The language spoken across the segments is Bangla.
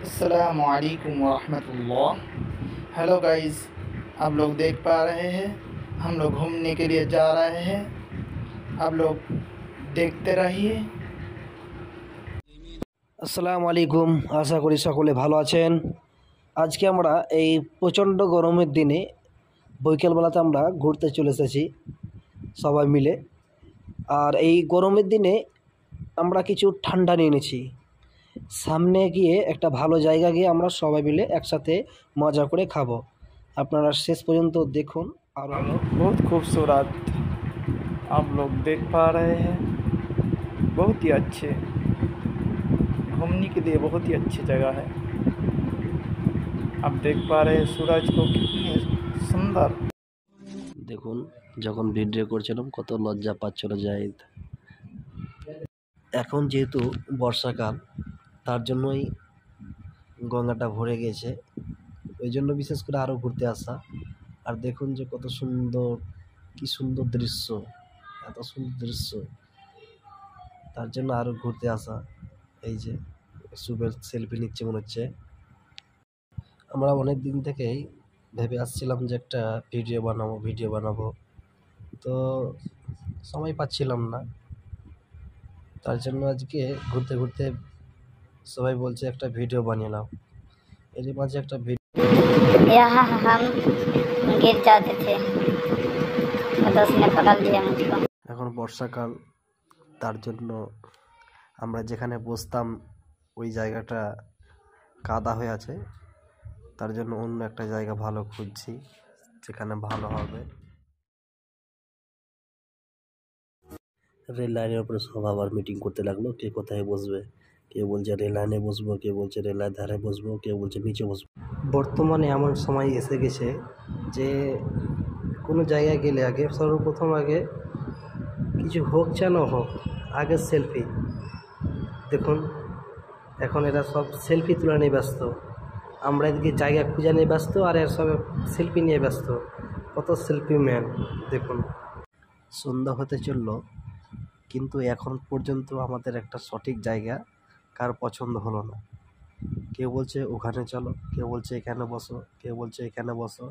अस्सलामुअलैकुम वरहमतुल्लाह। हेलो गाइस, आप लोग देख पा रहे हैं हम लोग घूमने के लिए जा रहे हैं। आप लोग देखते रहिए। আসসালামু আলাইকুম, আশা করি সকলে ভালো আছেন। আজকে আমরা এই প্রচণ্ড গরমের দিনে বৈকালবেলাতে আমরা ঘুরতে চলে এসেছি সবাই মিলে। আর এই গরমের দিনে আমরা কিছু ঠান্ডা নিয়ে এনেছি। সামনে গিয়ে একটা ভালো জায়গা গিয়ে আমরা সবাই মিলে একসাথে মজা করে খাবো। আপনারা শেষ পর্যন্ত দেখুন। আর बहुत खूबसूरत आप लोग देख पा रहे हैं। बहुत ही अच्छे घूमने के लिए बहुत ही अच्छी जगह है। आप देख पा रहे हैं सूरज को कितनी सुंदर। দেখুন, যখন ভিডিও করছিলাম কত লজ্জা পাচ্ছিল জাহিদ। এখন যেহেতু বর্ষাকাল, তার জন্যই গঙ্গাটা ভরে গেছে, ওই জন্য বিশেষ করে আরও ঘুরতে আসা। আর দেখুন যে কত সুন্দর, কি সুন্দর দৃশ্য, এত সুন্দর দৃশ্য, তার জন্য আরও ঘুরতে আসা। এই যে সুবের সেলফি নিচ্ছে মনে হচ্ছে। আমরা অনেক দিন থেকেই ভেবে আসছিলাম যে একটা ভিডিও বানাবো, তো সময় পাচ্ছিলাম না। তার জন্য আজকে ঘুরতে ঘুরতে সবাই বলছে একটা ভিডিও বানিয়ে নাও। এর মাঝে একটা यहाँ हम गिर जाते थे, दोस्त ने पकड़ लिया मुझको। এখন বর্ষাকাল, তার জন্য আমরা যেখানে বসতাম ওই জায়গাটা কাদা হয়ে আছে, তার জন্য অন্য একটা জায়গা ভালো খুঁজছি যেখানে ভালো হবে। রেল লাইনের উপরে সব আবার মিটিং করতে লাগলো, কে কোথায় বসবে। কেউ বলছে রেল লাইনে বসবো, কেউ বলছে রেল লাইনের ধারে বসবো, কেউ বলছে নিচে বসবো। বর্তমানে এমন সময় এসে গেছে যে কোনো জায়গায় গেলে আগে সর্বপ্রথম কিছু হোক যেন হোক, আগে সেলফি। দেখুন এখন এরা সব সেলফি তোলা নিয়ে ব্যস্ত, আমরা এদিকে জায়গা খুঁজে নিয়ে ব্যস্ত, আর এর সব সেলফি নিয়ে ব্যস্ত। কত সেলফি ম্যান দেখুন। সন্ধ্যা হতে চললো, কিন্তু এখন পর্যন্ত আমাদের একটা সঠিক জায়গা কার পছন্দ হলো না। কেউ বলছে ওখানে চলো, কেউ বলছে এখানে বসো, কেউ বলছে এখানে বসো।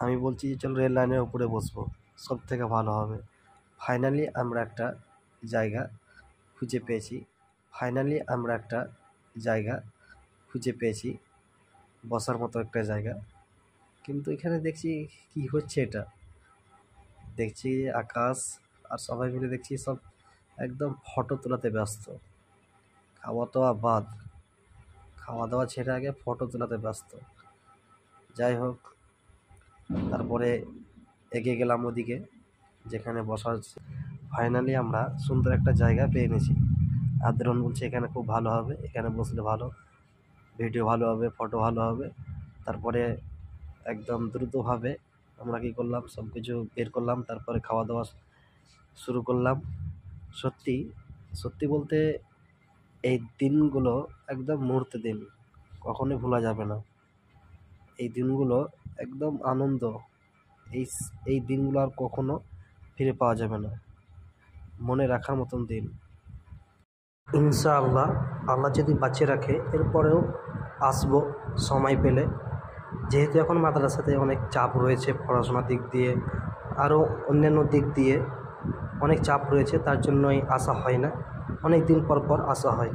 আমি বলছি যে চলো রেল লাইনের উপরে বসবো, সব থেকে ভালো হবে। ফাইনালি আমরা একটা জায়গা খুঁজে পেয়েছি বসার মতো একটা জায়গা। কিন্তু এখানে দেখছি কি হচ্ছে, এটা দেখছি আকাশ আর সবাই মিলে দেখছি সব একদম ফটো তোলাতে ব্যস্ত। খাওয়া দাওয়া ছেড়ে আগে ফটো তোলাতে ব্যস্ত। যাই হোক, তারপরে এগিয়ে গেলাম ওদিকে যেখানে বসার। ফাইনালি আমরা সুন্দর একটা জায়গা পেয়ে নিয়েছি। আদ্রন বলছে এখানে খুব ভালো হবে, এখানে বসলে ভালো, ভিডিও ভালো হবে, ফটো ভালো হবে। তারপরে একদম দ্রুতভাবে আমরা কী করলাম, সব কিছু বের করলাম, তারপরে খাওয়া দাওয়া শুরু করলাম। সত্যি বলতে এই দিনগুলো একদম মুহূর্তে দিন, কখনোই ভোলা যাবে না। এই দিনগুলো একদম আনন্দ, এই দিনগুলো আর কখনো ফিরে পাওয়া যাবে না, মনে রাখার মতন দিন। ইনশাআল্লাহ, আল্লাহ যদি বাঁচিয়ে রাখে এরপরেও আসবো সময় পেলে। যেহেতু এখন মাদ্রাসাতে অনেক চাপ রয়েছে, পড়াশোনার দিক দিয়ে আরও অন্যান্য দিক দিয়ে অনেক চাপ রয়েছে, তার জন্যই আসা হয় না। অনেক দিন পর আসা হয়।